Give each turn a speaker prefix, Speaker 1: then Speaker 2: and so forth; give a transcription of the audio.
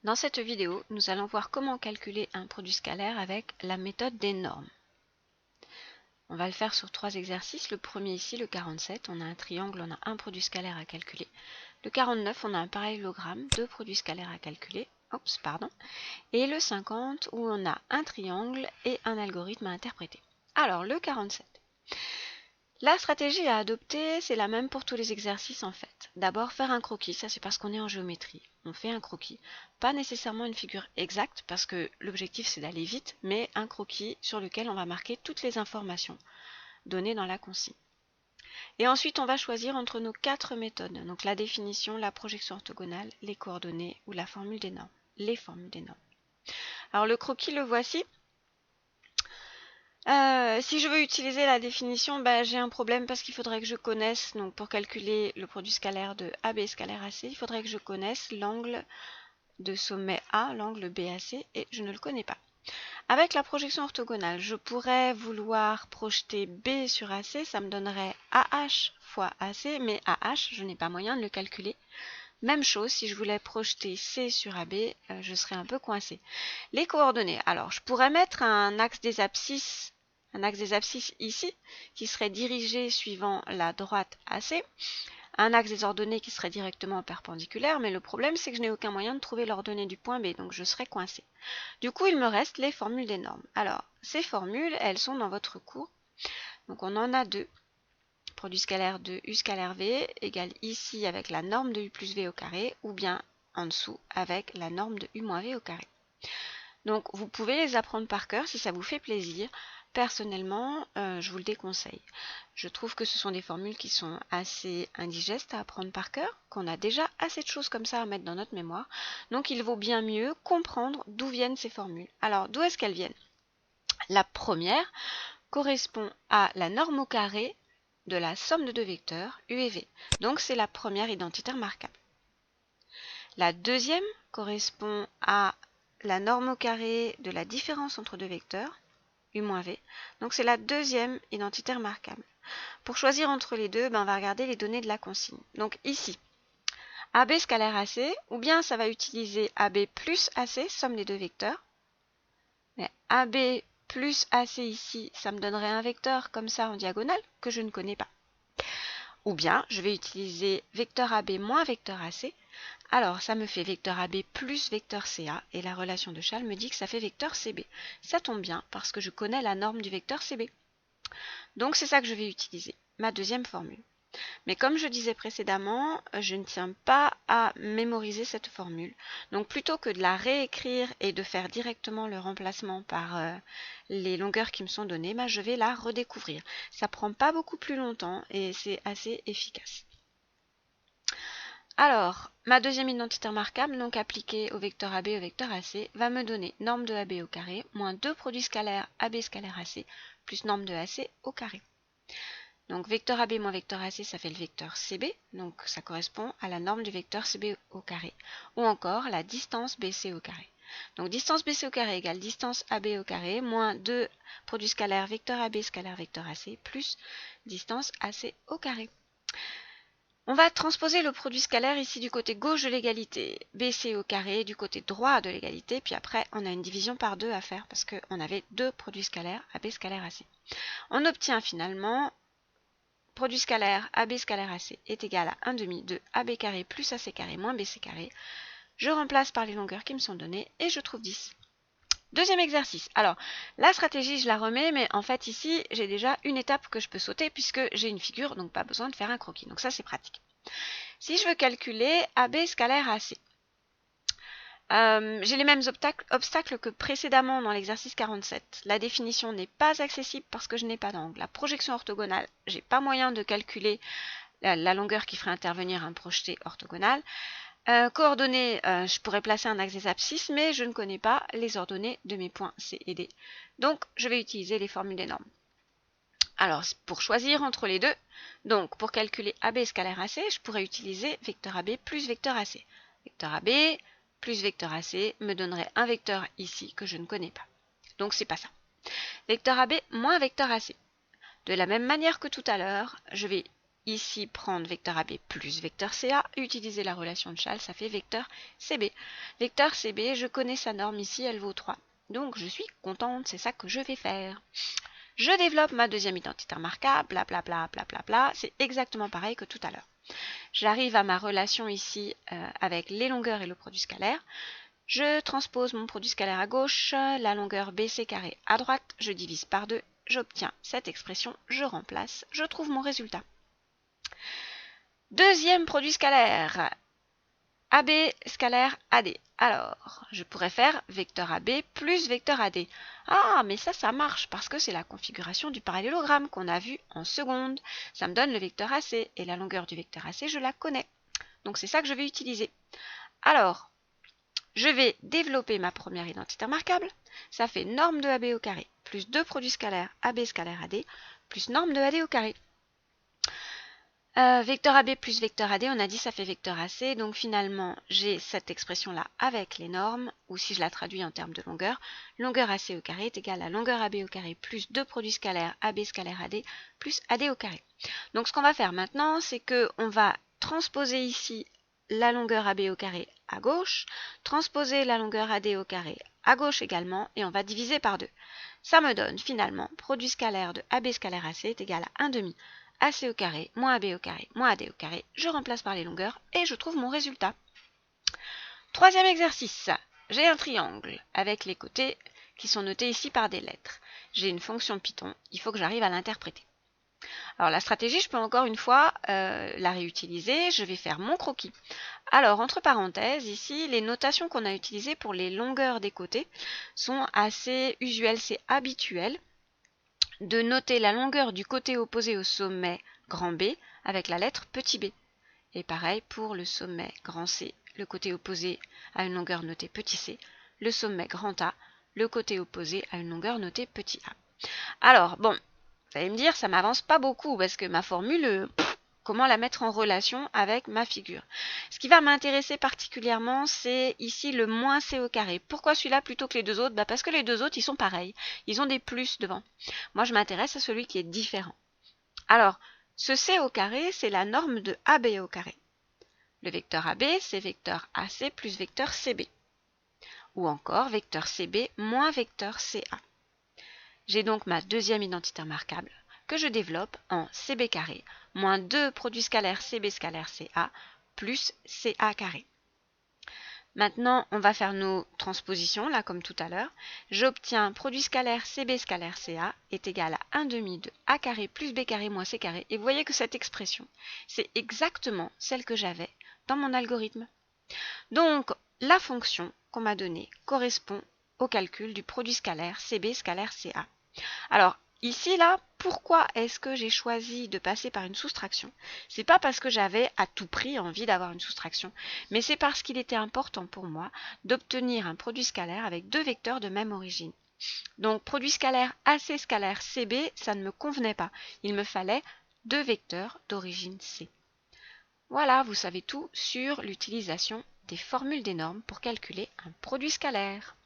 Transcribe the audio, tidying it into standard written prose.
Speaker 1: Dans cette vidéo, nous allons voir comment calculer un produit scalaire avec la méthode des normes. On va le faire sur 3 exercices. Le premier ici, le 47, on a un triangle, on a un produit scalaire à calculer. Le 49, on a un parallélogramme, 2 produits scalaires à calculer. Oups, pardon. Et le 50, où on a un triangle et un algorithme à interpréter. Alors, le 47. La stratégie à adopter, c'est la même pour tous les exercices en fait. D'abord faire un croquis, ça c'est parce qu'on est en géométrie. On fait un croquis, pas nécessairement une figure exacte parce que l'objectif c'est d'aller vite, mais un croquis sur lequel on va marquer toutes les informations données dans la consigne. Et ensuite on va choisir entre nos 4 méthodes, donc la définition, la projection orthogonale, les coordonnées ou la formule des normes, les formules des normes. Alors le croquis le voici. Si je veux utiliser la définition, j'ai un problème parce qu'il faudrait que je connaisse, donc pour calculer le produit scalaire de AB scalaire AC, il faudrait que je connaisse l'angle de sommet A, l'angle BAC, et je ne le connais pas. Avec la projection orthogonale, je pourrais vouloir projeter B sur AC, ça me donnerait AH fois AC, mais AH, je n'ai pas moyen de le calculer. Même chose, si je voulais projeter C sur AB, je serais un peu coincée. Les coordonnées, alors je pourrais mettre un axe des abscisses ici, qui serait dirigé suivant la droite AC, un axe des ordonnées qui serait directement perpendiculaire, mais le problème c'est que je n'ai aucun moyen de trouver l'ordonnée du point B, donc je serais coincée. Du coup, il me reste les formules des normes. Alors, ces formules, elles sont dans votre cours, donc on en a deux. Produit scalaire de U scalaire V égale ici avec la norme de U plus V au carré, ou bien en dessous avec la norme de U moins V au carré. Donc vous pouvez les apprendre par cœur si ça vous fait plaisir. Personnellement, je vous le déconseille. Je trouve que ce sont des formules qui sont assez indigestes à apprendre par cœur, qu'on a déjà assez de choses comme ça à mettre dans notre mémoire. Donc il vaut bien mieux comprendre d'où viennent ces formules. Alors d'où est-ce qu'elles viennent? La première correspond à la norme au carré de la somme de deux vecteurs, U et V. Donc c'est la première identité remarquable. La deuxième correspond à la norme au carré de la différence entre deux vecteurs, U moins V. Donc c'est la deuxième identité remarquable. Pour choisir entre les deux, on va regarder les données de la consigne. Donc ici, AB scalaire AC, ou bien ça va utiliser AB plus AC, somme des deux vecteurs. Mais AB plus AC ici, ça me donnerait un vecteur comme ça en diagonale que je ne connais pas. Ou bien, je vais utiliser vecteur AB moins vecteur AC. Alors, ça me fait vecteur AB plus vecteur CA, et la relation de Chasles me dit que ça fait vecteur CB. Ça tombe bien, parce que je connais la norme du vecteur CB. Donc, c'est ça que je vais utiliser, ma deuxième formule. Mais comme je disais précédemment, je ne tiens pas à mémoriser cette formule. Donc plutôt que de la réécrire et de faire directement le remplacement par les longueurs qui me sont données, je vais la redécouvrir. Ça prend pas beaucoup plus longtemps et c'est assez efficace. Alors, ma deuxième identité remarquable, donc appliquée au vecteur AB et au vecteur AC, va me donner norme de AB au carré, moins 2 produits scalaires AB scalaire AC, plus norme de AC au carré. Donc vecteur AB moins vecteur AC, ça fait le vecteur CB, donc ça correspond à la norme du vecteur CB au carré, ou encore la distance BC au carré. Donc distance BC au carré égale distance AB au carré, moins 2 produits scalaires vecteur AB scalaire vecteur AC, plus distance AC au carré. On va transposer le produit scalaire ici du côté gauche de l'égalité, BC au carré, du côté droit de l'égalité, puis après on a une division par 2 à faire parce qu'on avait deux produits scalaires, AB scalaire AC. On obtient finalement produit scalaire AB scalaire AC est égal à 1 demi de AB carré plus AC carré moins BC carré. Je remplace par les longueurs qui me sont données et je trouve 10. Deuxième exercice. Alors, la stratégie, je la remets, mais en fait ici, j'ai déjà une étape que je peux sauter puisque j'ai une figure, donc pas besoin de faire un croquis. Donc ça, c'est pratique. Si je veux calculer AB scalaire AC, j'ai les mêmes obstacles que précédemment dans l'exercice 47. La définition n'est pas accessible parce que je n'ai pas d'angle. La projection orthogonale, j'ai pas moyen de calculer la longueur qui ferait intervenir un projeté orthogonal. Coordonnées, je pourrais placer un axe des abscisses, mais je ne connais pas les ordonnées de mes points C et D. Donc, je vais utiliser les formules des normes. Alors, pour choisir entre les deux, donc pour calculer AB scalaire AC, je pourrais utiliser vecteur AB plus vecteur AC. Vecteur AB plus vecteur AC me donnerait un vecteur ici que je ne connais pas. Donc, c'est pas ça. Vecteur AB moins vecteur AC. De la même manière que tout à l'heure, je vais ici prendre vecteur AB plus vecteur CA, utiliser la relation de Chasles, ça fait vecteur CB. Vecteur CB, je connais sa norme ici, elle vaut 3. Donc je suis contente, c'est ça que je vais faire. Je développe ma deuxième identité remarquable, blablabla, blablabla, c'est exactement pareil que tout à l'heure. J'arrive à ma relation ici avec les longueurs et le produit scalaire. Je transpose mon produit scalaire à gauche, la longueur BC carré à droite, je divise par 2, j'obtiens cette expression, je remplace, je trouve mon résultat. Deuxième produit scalaire, AB scalaire AD. Alors, je pourrais faire vecteur AB plus vecteur AD. Ah, mais ça marche parce que c'est la configuration du parallélogramme qu'on a vu en seconde. Ça me donne le vecteur AC et la longueur du vecteur AC, je la connais. Donc c'est ça que je vais utiliser. Alors, je vais développer ma première identité remarquable. Ça fait norme de AB au carré plus 2 produits scalaires AB scalaire AD plus norme de AD au carré. Vecteur AB plus vecteur AD, on a dit ça fait vecteur AC, donc finalement j'ai cette expression-là avec les normes, ou si je la traduis en termes de longueur, longueur AC au carré est égale à longueur AB au carré plus 2 produits scalaires AB scalaire AD plus AD au carré. Donc ce qu'on va faire maintenant, c'est qu'on va transposer ici la longueur AB au carré à gauche, transposer la longueur AD au carré à gauche également, et on va diviser par 2. Ça me donne finalement produit scalaire de AB scalaire AC est égal à 1 demi AC au carré, moins AB au carré, moins AD au carré, je remplace par les longueurs et je trouve mon résultat. Troisième exercice, j'ai un triangle avec les côtés qui sont notés ici par des lettres. J'ai une fonction Python, il faut que j'arrive à l'interpréter. Alors la stratégie, je peux encore une fois la réutiliser, je vais faire mon croquis. Alors entre parenthèses, ici, les notations qu'on a utilisées pour les longueurs des côtés sont assez usuelles, c'est habituel de noter la longueur du côté opposé au sommet grand B avec la lettre petit b. Et pareil pour le sommet grand C, le côté opposé à une longueur notée petit c, le sommet grand A, le côté opposé à une longueur notée petit a. Alors, bon, vous allez me dire, ça m'avance pas beaucoup parce que ma formule, comment la mettre en relation avec ma figure. Ce qui va m'intéresser particulièrement, c'est ici le moins c au carré. Pourquoi celui-là plutôt que les deux autres? Parce que les deux autres, ils sont pareils. Ils ont des plus devant. Moi, je m'intéresse à celui qui est différent. Alors, ce c au carré, c'est la norme de AB au carré. Le vecteur AB, c'est vecteur AC plus vecteur CB. Ou encore vecteur CB moins vecteur CA. J'ai donc ma deuxième identité remarquable que je développe en CB carré moins 2 produits scalaires CB scalaire CA plus CA carré. Maintenant, on va faire nos transpositions, là comme tout à l'heure. J'obtiens produit scalaire CB scalaire CA est égal à 1 demi de A carré plus B carré moins C carré. Et vous voyez que cette expression, c'est exactement celle que j'avais dans mon algorithme. Donc, la fonction qu'on m'a donnée correspond au calcul du produit scalaire CB scalaire CA. Alors, ici, là, pourquoi est-ce que j'ai choisi de passer par une soustraction? C'est pas parce que j'avais à tout prix envie d'avoir une soustraction, mais c'est parce qu'il était important pour moi d'obtenir un produit scalaire avec deux vecteurs de même origine. Donc, produit scalaire AC scalaire CB, ça ne me convenait pas. Il me fallait deux vecteurs d'origine C. Voilà, vous savez tout sur l'utilisation des formules des normes pour calculer un produit scalaire.